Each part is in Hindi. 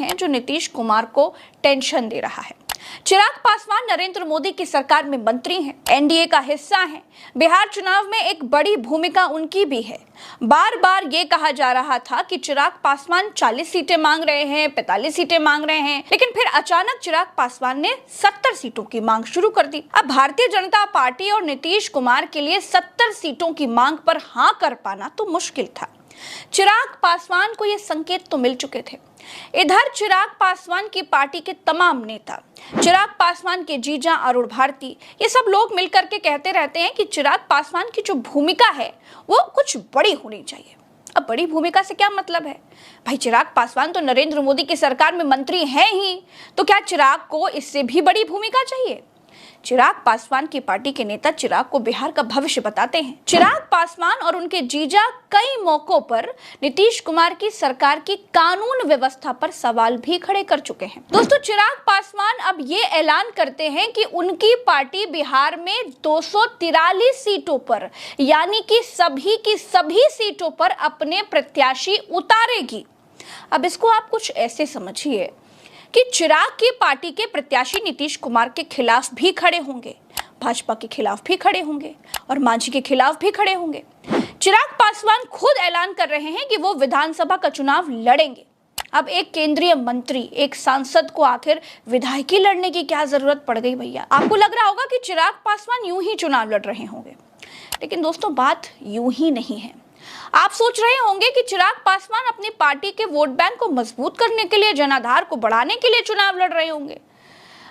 हैं जो नीतीश कुमार को टेंशन दे रहा है। चिराग पासवान नरेंद्र मोदी की सरकार में मंत्री हैं, एनडीए का हिस्सा हैं। बिहार चुनाव में एक बड़ी भूमिका उनकी भी है। बार बार ये कहा जा रहा था कि चिराग पासवान 40 सीटें मांग रहे हैं, 45 सीटें मांग रहे हैं, लेकिन फिर अचानक चिराग पासवान ने 70 सीटों की मांग शुरू कर दी। अब भारतीय जनता पार्टी और नीतीश कुमार के लिए 70 सीटों की मांग पर हाँ कर पाना तो मुश्किल था। चिराग पासवान को ये संकेत तो मिल चुके थे। इधर चिराग पासवान की पार्टी के तमाम नेता, चिराग पासवान के जीजा अरुण भारती, ये सब लोग मिलकर के कहते रहते हैं कि चिराग पासवान की जो भूमिका है वो कुछ बड़ी होनी चाहिए। अब बड़ी भूमिका से क्या मतलब है भाई? चिराग पासवान तो नरेंद्र मोदी की सरकार में मंत्री हैं ही, तो क्या चिराग को इससे भी बड़ी भूमिका चाहिए? चिराग पासवान की पार्टी के नेता चिराग को बिहार का भविष्य बताते हैं। चिराग पासवान और उनके जीजा कई मौकों पर नीतीश कुमार की सरकार की कानून व्यवस्था पर सवाल भी खड़े कर चुके हैं। दोस्तों, चिराग पासवान अब ये ऐलान करते हैं कि उनकी पार्टी बिहार में 243 सीटों पर, यानी कि सभी की सभी सीटों पर अपने प्रत्याशी उतारेगी। अब इसको आप कुछ ऐसे समझिए कि चिराग की पार्टी के प्रत्याशी नीतीश कुमार के खिलाफ भी खड़े होंगे, भाजपा के खिलाफ भी खड़े होंगे और मांझी के खिलाफ भी खड़े होंगे। चिराग पासवान खुद ऐलान कर रहे हैं कि वो विधानसभा का चुनाव लड़ेंगे। अब एक केंद्रीय मंत्री, एक सांसद को आखिर विधायकी लड़ने की क्या जरूरत पड़ गई भैया? आपको लग रहा होगा कि चिराग पासवान यूं ही चुनाव लड़ रहे होंगे, लेकिन दोस्तों बात यूं ही नहीं है। आप सोच रहे होंगे कि चिराग पासवान अपनी पार्टी के वोट बैंक को मजबूत करने के लिए, जनाधार को बढ़ाने के लिए चुनाव लड़ रहे होंगे।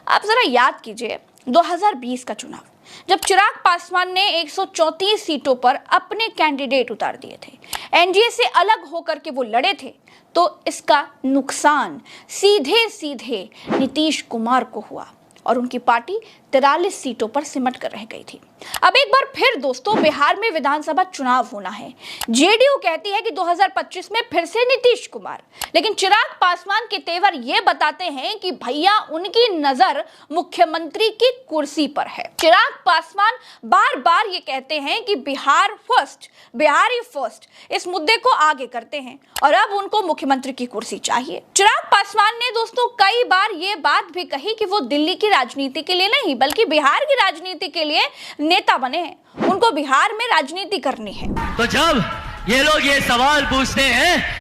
आप जरा याद कीजिए 2020 का चुनाव, जब चिराग पासवान ने 134 सीटों पर अपने कैंडिडेट उतार दिए थे, एनडीए से अलग होकर के वो लड़े थे, तो इसका नुकसान सीधे सीधे नीतीश कुमार को हुआ और उनकी पार्टी 43 सीटों पर सिमट कर रह गई थी। अब एक बार फिर दोस्तों बिहार में विधानसभा चुनाव होना है। जेडीयू कहती है कि 2025 में फिर से नीतीश कुमार, लेकिन चिराग पासवान के तेवर ये बताते हैं कि भैया उनकी नजर मुख्यमंत्री की कुर्सी पर है। चिराग पासवान बार बार ये कहते हैं कि बिहार फर्स्ट, बिहारी फर्स्ट, इस मुद्दे को आगे करते हैं और अब उनको मुख्यमंत्री की कुर्सी चाहिए। चिराग पासवान ने दोस्तों कई बार ये बात भी कही कि वो दिल्ली की राजनीति के लिए नहीं बल्कि बिहार की राजनीति के लिए नेता बने हैं, उनको बिहार में राजनीति करनी है। तो जब ये लोग ये सवाल पूछते हैं